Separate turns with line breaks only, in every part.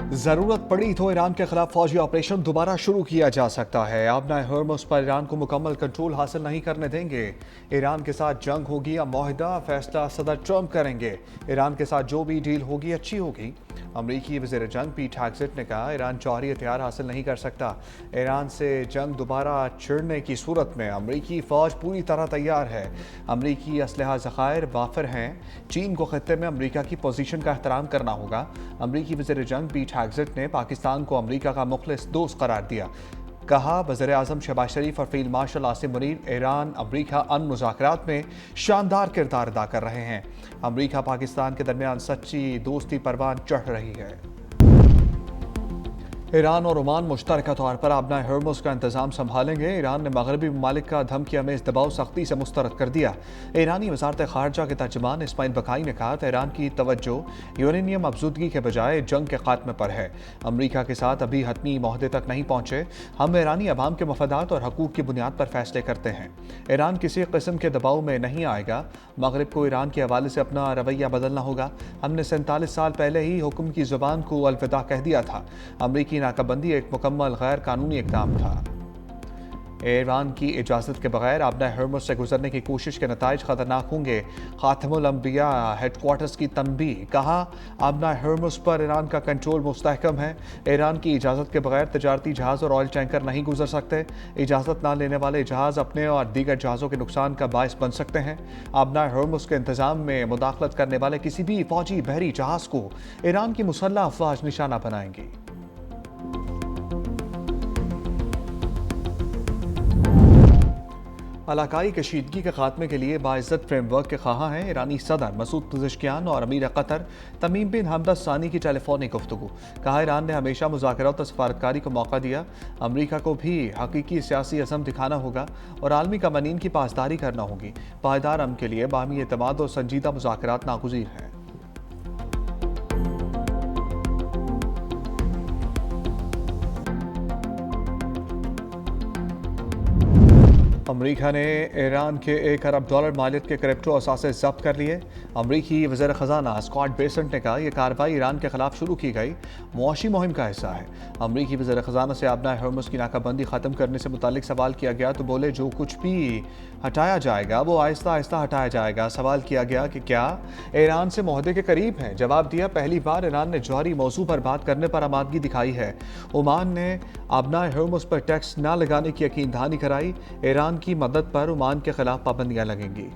जरूरत पड़ी तो ईरान के खिलाफ फौजी ऑपरेशन दोबारा शुरू किया जा सकता है। आबना हॉर्मुज़ पर ईरान को मुकम्मल कंट्रोल हासिल नहीं करने देंगे। ईरान के साथ जंग होगी या मुआहदा, फैसला सदर ट्रंप करेंगे। ईरान के साथ जो भी डील होगी अच्छी होगी। अमरीकी वज़ीर जंग पीट हेग्सेट ने कहा, ईरान जौहरी हथियार हासिल नहीं कर सकता। ईरान से जंग दोबारा छिड़ने की सूरत में अमरीकी फ़ौज पूरी तरह तैयार है। अमरीकी असलहा ज़खायर वाफिर हैं। चीन को खत्ते में अमरीका की पोजीशन का एहतराम करना होगा। अमरीकी वज़ीर जंग पीट हेग्सेट ने पाकिस्तान को अमरीका का मुखलिस दोस्त करार दिया। कहा, वज़ीर आज़म शहबाज शरीफ और field marshal Asim Munir Iran अमरीका अमन मुज़ाकरात में शानदार किरदार अदा कर रहे हैं। अमरीका पाकिस्तान के दरमियान सच्ची दोस्ती परवान चढ़ रही है। ईरान और ओमान मुश्तरका तौर पर आबना हॉर्मुज़ का इंतजाम संभालेंगे। ईरान ने मगरबी ममालिक का धमकी हमें दबाव सख्ती से मुस्तरद कर दिया। ईरानी वजारत खारजा के तर्जुमान इस्माइल बकाई ने कहा, तेहरान की तवज्जो यूरेनियम अफजुदगी के बजाय जंग के खात्मे पर है। अमरीका के साथ अभी हतमी मुआहदे तक नहीं पहुंचे। हम ईरानी अवाम के मफादात और हकूक़ की बुनियाद पर फैसले करते हैं। ईरान किसी किस्म के दबाव में नहीं आएगा। मगरब को ईरान के हवाले से अपना रवैया बदलना होगा। हमने 47 साल पहले ही हुक्म की ज़ुबान को अलविदा कह दिया था। अमरीकी नाकाबंदी एक मुकम्मल गैर कानूनी इक़दाम था। ईरान की इजाज़त के बगैर आबना हॉर्मुज़ से गुजरने की कोशिश के नताइज ख़तरनाक होंगे। ख़ातमुल अंबिया हेडक्वार्टर्स की तनबीह। कहा, आबना हॉर्मुज़ पर ईरान का कंट्रोल मुस्तहकम है। ईरान की इजाज़त के बगैर तजारती जहाज़ और ऑयल टैंकर नहीं गुजर सकते। इजाज़त ना लेने वाले जहाज़ अपने और दीगर जहाज़ों के नुकसान का बायस बन सकते हैं। आबना हॉर्मुज़ के इंतज़ाम में मुदाखलत करने वाले किसी भी फौजी बहरी जहाज़ को ईरान की मुसल्लह अफवाज निशाना बनाएंगी। इलाकाई कशीदगी के खात्मे के लिए बाइज़्ज़त फ्रेमवर्क के ख़्वाहां हैं ईरानी सदर मसूद पज़ेश्कियान और अमीर कतर तमीम बिन हमद सानी की टेलीफोनिक गुफ्तगू। कहा, ईरान ने हमेशा मुज़ाकरात और सफारतकारी को मौका दिया। अमरीका को भी हकीकी सियासी अज़म दिखाना होगा और आलमी कवानीन की पासदारी करना होगी। पायदार अमन के लिए बाहमी एतमाद और संजीदा मुज़ाकरात नागुज़ीर हैं। अमरीका ने ईरान के $1 अरब मालियत के क्रिप्टो असासे जब्त कर लिए। अमरीकी वज़ीर ख़जाना स्कॉट बेसेंट ने कहा, यह कार्रवाई ईरान के खिलाफ शुरू की गई मुआशी मुहिम का हिस्सा है। अमरीकी वज़ीर ख़जाना से आबना हॉर्मुज़ की नाकाबंदी ख़त्म करने से मुतालिक सवाल किया गया तो बोले, जो कुछ भी हटाया जाएगा वो आहिस्ता आहिस्ता हटाया जाएगा। सवाल किया गया कि क्या ईरान से मुआहदे के करीब हैं? जवाब दिया, पहली बार ईरान ने जौहरी मौजू पर बात करने पर आमादगी दिखाई है। ओमान ने आबना हॉर्मुज़ पर टैक्स न लगाने की यकीन दहानी कराई। ईरान की मदद पर ओमान के खिलाफ पाबंदियां लगेंगी।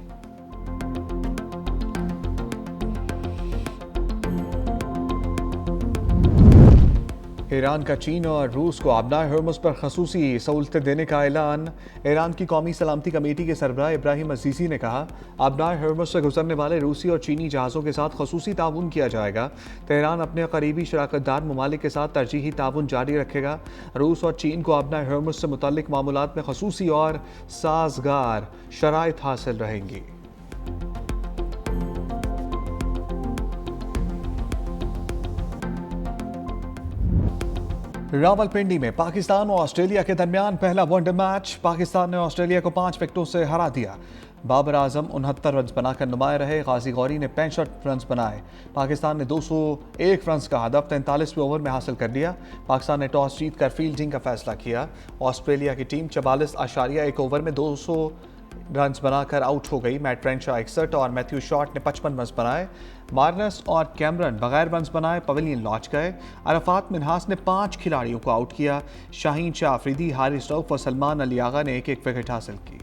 ईरान का चीन और रूस को आबना हॉर्मुज़ पर खसूसी सहूलतें देने का ऐलान। ईरान की कौमी सलामती कमेटी के सरबराह इब्राहिम अजीज़ी ने कहा, आबना हॉर्मुज़ से गुजरने वाले रूसी और चीनी जहाज़ों के साथ खसूसी ताउन किया जाएगा। तेहरान अपने करीबी शराकतदार ममालिक के साथ तरजीही ताउन जारी रखेगा। रूस और चीन को आबना हॉर्मुज़ से मुतल्लिक मामलात में खसूसी और साजगार शराइत हासिल रहेंगी। रावलपिंडी में पाकिस्तान और ऑस्ट्रेलिया के दरमियान पहला वनडे मैच। पाकिस्तान ने ऑस्ट्रेलिया को 5 विकेटों से हरा दिया। बाबर आजम 69 रन बनाकर नुमाया रहे। गाजी गौरी ने 65 रन बनाए। पाकिस्तान ने 201 रन का हदफ 43वें ओवर में हासिल कर लिया। पाकिस्तान ने टॉस जीतकर फील्डिंग का फैसला किया। ऑस्ट्रेलिया की टीम 44.1 ओवर में 200 रन बनाकर आउट हो गई। मैट रेंशा 61 और मैथ्यू शॉट ने 55 रन बनाए। मार्नस और कैमरन बगैर रन बनाए पवेलियन लौट गए। अरफात मिन्हास ने 5 खिलाड़ियों को आउट किया। शाहीन शाह अफरीदी, हारिस रऊफ और सलमान अली आगा ने 1-1 विकेट हासिल की।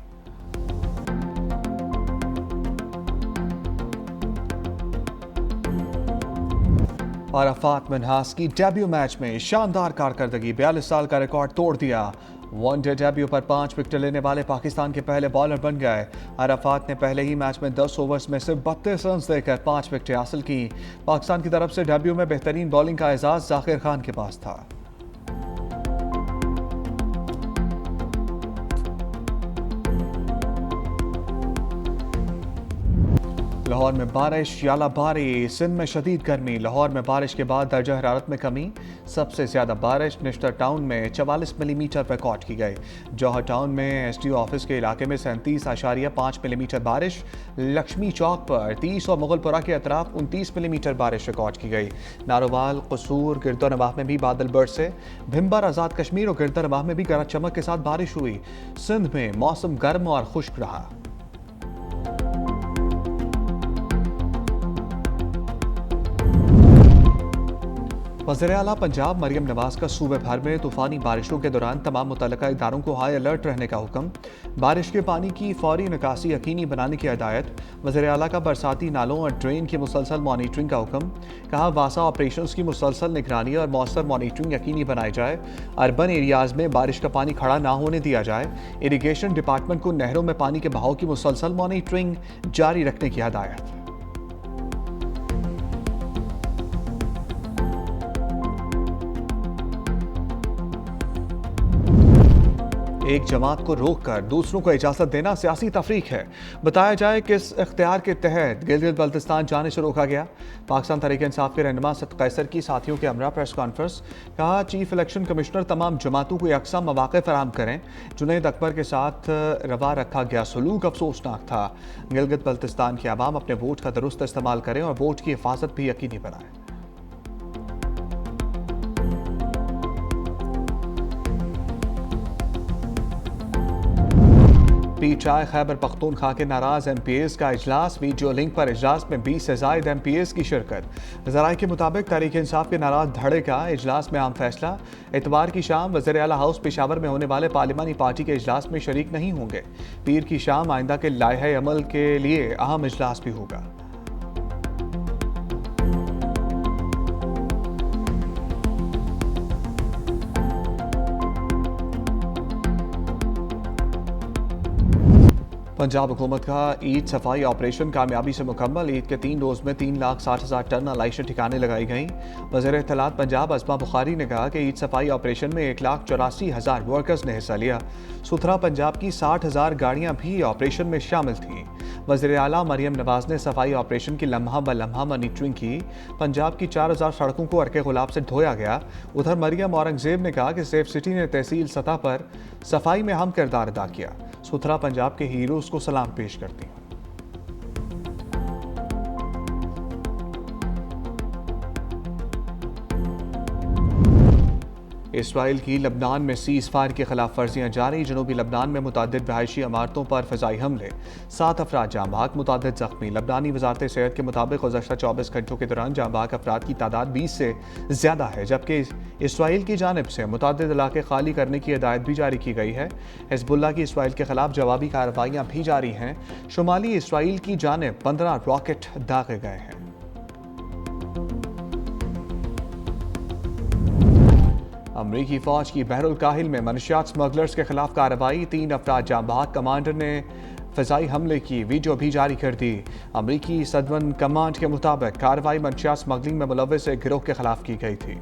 अरफात मिन्हास की डेब्यू मैच में शानदार कारकर्दगी, 42 साल का रिकॉर्ड तोड़ दिया। वनडे डेब्यू पर 5 विकेट लेने वाले पाकिस्तान के पहले बॉलर बन गए। अरफात ने पहले ही मैच में 10 ओवर्स में सिर्फ 32 रन देकर 5 विकेट हासिल की। पाकिस्तान की तरफ से डेब्यू में बेहतरीन बॉलिंग का एजाज जाकिर खान के पास था। लाहौर में बारिश, यालाबारी, सिंध में शदीद गर्मी। लाहौर में बारिश के बाद दर्जा हरारत में कमी। सबसे ज़्यादा बारिश निश्तर टाउन में 44 मिलीमीटर रिकॉर्ड की गई। जौहर टाउन में SDO ऑफिस के इलाके में 37.5 मिलीमीटर बारिश। लक्ष्मी चौक पर 30 और मुगलपुरा के अतराफ 29 मिलीमीटर बारिश रिकॉर्ड की गई। नारोवाल, कसूर, गिरदोनवाह में भी बादल बरसे। भिम्बर, आज़ाद कश्मीर और गिरदोनवाह में भी गरज चमक के साथ बारिश हुई। सिंध में मौसम गर्म और खुश्क रहा। वज़ीर-ए-आला पंजाब मरियम नवाज का सूबे भर में तूफानी बारिशों के दौरान तमाम मुतल्लिका इदारों को हाई अलर्ट रहने का हुक्म। बारिश के पानी की फौरी निकासी यकीनी बनाने की हिदायत। वज़ीर-ए-आला का बरसाती नालों और ड्रेन की मुसलसल मॉनिटरिंग का हुक्म। कहा, वासा ऑपरेशंस की मुसलसल निगरानी और मौसर मॉनिटरिंग यकीनी बनाई जाए। अर्बन एरियाज में बारिश का पानी खड़ा ना होने दिया जाए। इरीगेशन डिपार्टमेंट को नहरों में पानी के बहाव की मुसलसल मॉनिटरिंग जारी रखने की हिदायत। एक जमात को रोककर दूसरों को इजाज़त देना सियासी तफरीक है। बताया जाए कि इस इख्तियार के तहत गिलगित बल्तिस्तान जाने से रोका गया। पाकिस्तान तहरीक इंसाफ के रहनुमा सद कैसर की साथियों के हमरा प्रेस कॉन्फ्रेंस। कहा, चीफ इलेक्शन कमिश्नर तमाम जमातों को यकसा मौक़े फराहम करें। जुनैद अकबर के साथ रवा रखा गया सलूक अफसोसनाक था। गिलगित बल्तिस्तान के अवाम अपने वोट का दुरुस्त इस्तेमाल करें और वोट की हिफाजत भी यकीनी बनाएं। पीटीआई खैबर पख्तूनख्वा के नाराज MPAs का इजलास। वीडियो लिंक पर इजलास में 20 से ज़ायद MPAs की शिरकत। ज़राए के मुताबिक तहरीक इंसाफ के नाराज धड़े का इजलास में अहम फैसला। इतवार की शाम वज़ीर-ए-आला हाउस पेशावर में होने वाले पार्लिमानी पार्टी के इजलास में शरीक नहीं होंगे। पीर की शाम आइंदा के लाइहे अमल के लिए अहम इजलास भी होगा। पंजाब हुकूमत का ईद सफाई ऑपरेशन कामयाबी से मुकम्मल। ईद के 3 रोज़ में 3,60,000 टन अलाइशें ठिकाने लगाई गईं। वज़ीर इत्तलात पंजाब अस्मा बुखारी ने कहा कि ईद सफाई ऑपरेशन में 1,84,000 वर्कर्स ने हिस्सा लिया। सुथरा पंजाब की 60,000 गाड़ियाँ भी ऑपरेशन में शामिल थीं। वज़ीर-ए-आला मरियम नवाज ने सफाई ऑपरेशन की लम्हा ब लम्हा मॉनिटरिंग की। पंजाब की 4,000 सड़कों को अर्के गुलाब से धोया गया। उधर मरियम औरंगजेब ने कहा कि सेफ सिटी ने तहसील सतह पर सफाई में अहम किरदार अदा किया। सुथरा पंजाब के हीरोज़ को सलाम पेश करती हूँ। इसराइल की लबनान में सीज़ फायर की खिलाफ वर्जियाँ जारी। जनूबी लबनान में मुतादिद रहायशी इमारतों पर फ़िज़ाई हमले। 7 अफराद जाँ बहक, मुतादिद ज़ख्मी। लबनानी वज़ारत सेहत के मुताबिक गुज़श्ता 24 घंटों के दौरान जाँ बहक अफराद की तादाद 20 से ज़्यादा है, जबकि इसराइल की जानिब से मुतादिद इलाके खाली करने की हिदायत भी जारी की गई है। हिज़्बुल्लाह की इसराइल के खिलाफ जवाबी कार्रवाइयाँ भी जारी हैं। शुमाली इसराइल की जानिब 15 रॉकेट दागे गए हैं। अमरीकी फ़ौज की बहरुल काहिल में मनशियात स्मगलर्स के खिलाफ कार्रवाई। 3 अफराद जाँ बहक, कमांडर ने फ़िज़ाई हमले की वीडियो भी जारी कर दी। अमरीकी सदवन कमांड के मुताबिक कार्रवाई मनशियात स्मगलिंग में मुलव्वस एक गिरोह के खिलाफ की गई थी।